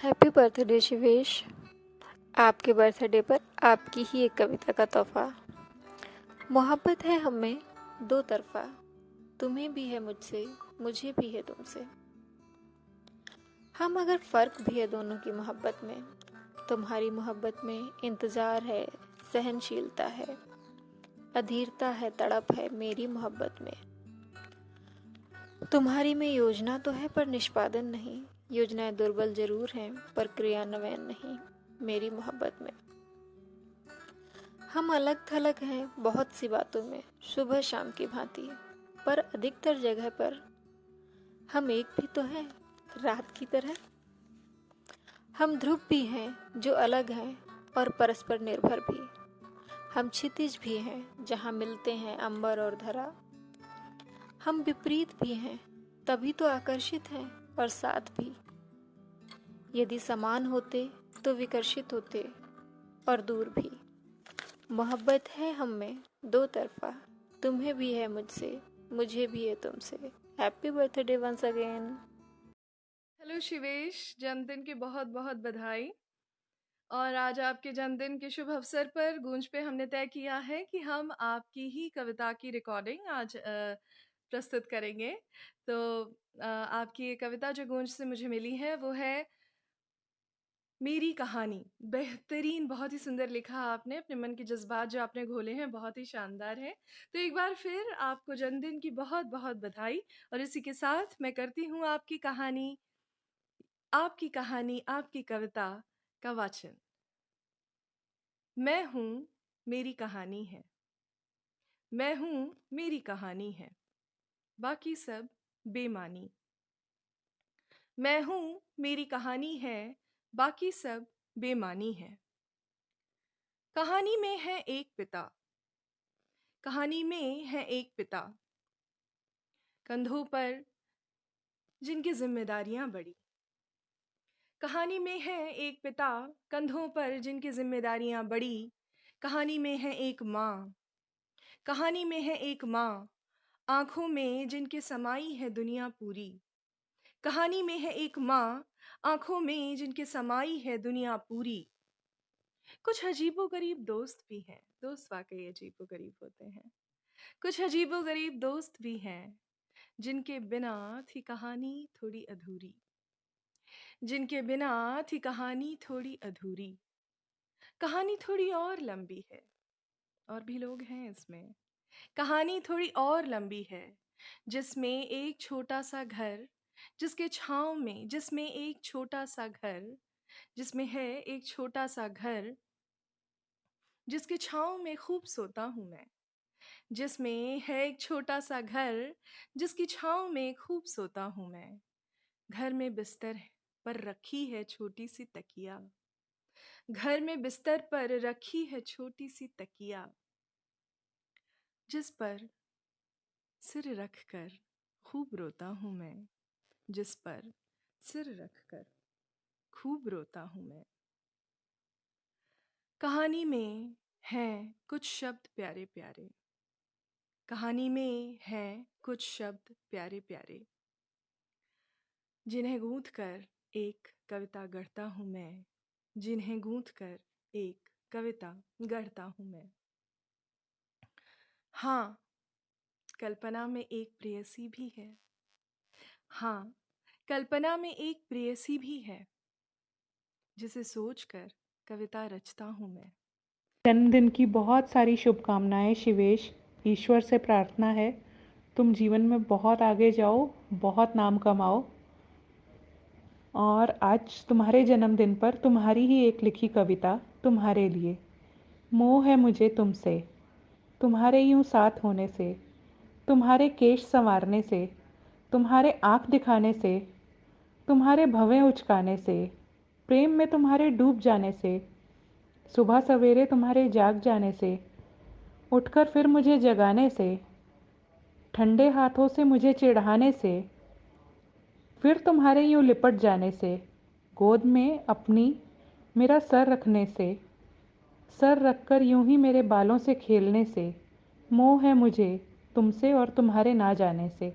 Happy birthday Shivesh. आपके birthday पर आपकी ही एक कविता का तोहफा। मोहब्बत है हमें दो तरफा, तुम्हें भी है मुझसे, मुझे भी है तुमसे। हम अगर फ़र्क भी है दोनों की मोहब्बत में, तुम्हारी मोहब्बत में इंतज़ार है, सहनशीलता है, अधीरता है, तड़प है। मेरी मोहब्बत में तुम्हारी में योजना तो है पर निष्पादन नहीं। योजनाएं दुर्बल जरूर हैं पर क्रियान्वयन नहीं। मेरी मोहब्बत में हम अलग थलग हैं बहुत सी बातों में, सुबह शाम की भांति, पर अधिकतर जगह पर हम एक भी तो हैं, रात की तरह। हम ध्रुव भी हैं जो अलग हैं और परस्पर निर्भर भी। हम क्षितिज भी हैं जहाँ मिलते हैं अंबर और धरा। हम विपरीत भी हैं तभी तो आकर्षित हैं और साथ भी। यदि समान होते तो विकर्षित होते और दूर भी। मोहब्बत है हम में दो तरफा, तुम्हें भी है मुझसे, मुझे भी है तुमसे। Happy birthday once again. Hello Shivesh, जन्मदिन की बहुत बहुत बधाई। और आज आपके जन्मदिन के शुभ अवसर पर गूंज पे हमने तय किया है कि हम आपकी ही कविता की रिकॉर्डिंग आज प्रस्तुत करेंगे। तो आपकी ये कविता जो गूंज से मुझे मिली है वो है मेरी कहानी। बेहतरीन, बहुत ही सुंदर लिखा आपने। अपने मन के जज्बात जो आपने घोले हैं बहुत ही शानदार है। तो एक बार फिर आपको जन्मदिन की बहुत बहुत बधाई। और इसी के साथ मैं करती हूँ आपकी कहानी, आपकी कविता का वाचन। मैं हूँ, मेरी कहानी है। मैं हूँ, मेरी कहानी है, बाकी सब बेमानी। मैं हूँ, मेरी कहानी है, बाकी सब बेमानी है। कहानी में है एक पिता, कहानी में है एक पिता, कंधों पर जिनकी जिम्मेदारियां बड़ी। कहानी में है एक पिता, कंधों पर जिनकी जिम्मेदारियां बड़ी। कहानी में है एक माँ, कहानी में है एक माँ, आंखों में जिनके समाई है दुनिया पूरी। कहानी में है एक माँ, आंखों में जिनके समाई है दुनिया पूरी। कुछ अजीबोगरीब दोस्त भी हैं, दोस्त वाकई अजीबोगरीब होते हैं। कुछ अजीबोगरीब दोस्त भी हैं जिनके बिना थी कहानी थोड़ी अधूरी। जिनके बिना थी कहानी थोड़ी अधूरी। कहानी थोड़ी और लंबी है, और भी लोग हैं इसमें। कहानी थोड़ी और लंबी है, जिसमें एक छोटा सा घर, जिसके छाँव में, जिसमें एक छोटा सा घर, जिसमें है एक छोटा सा घर, जिसके छाँव में खूब सोता हूँ मैं। जिसमें है एक छोटा सा घर, जिसकी छाँव में खूब सोता हूँ मैं। घर में बिस्तर है पर रखी है छोटी सी तकिया। घर में बिस्तर पर रखी है छोटी सी तकिया, जिस पर सिर रख कर खूब रोता हूँ मैं। जिस पर सिर रख कर खूब रोता हूँ मैं। कहानी में हैं कुछ शब्द प्यारे प्यारे। कहानी में हैं कुछ शब्द प्यारे प्यारे, जिन्हें गूंथ कर एक कविता गढ़ता हूँ मैं। जिन्हें गूंथ कर एक कविता गढ़ता हूँ मैं। हाँ, कल्पना में एक प्रेयसी भी है। हाँ, कल्पना में एक प्रेयसी भी है, जिसे सोचकर कविता रचता हूँ मैं। जन्मदिन की बहुत सारी शुभकामनाएं शिवेश। ईश्वर से प्रार्थना है तुम जीवन में बहुत आगे जाओ, बहुत नाम कमाओ। और आज तुम्हारे जन्मदिन पर तुम्हारी ही एक लिखी कविता तुम्हारे लिए। मोह है मुझे तुमसे, तुम्हारे यूं साथ होने से, तुम्हारे केश संवारने से, तुम्हारे आँख दिखाने से, तुम्हारे भवें उचकाने से, प्रेम में तुम्हारे डूब जाने से, सुबह सवेरे तुम्हारे जाग जाने से, उठकर फिर मुझे जगाने से, ठंडे हाथों से मुझे चिढ़ाने से, फिर तुम्हारे यूं लिपट जाने से, गोद में अपनी मेरा सर रखने से, सर रखकर यूं ही मेरे बालों से खेलने से। मोह है मुझे तुमसे और तुम्हारे ना जाने से।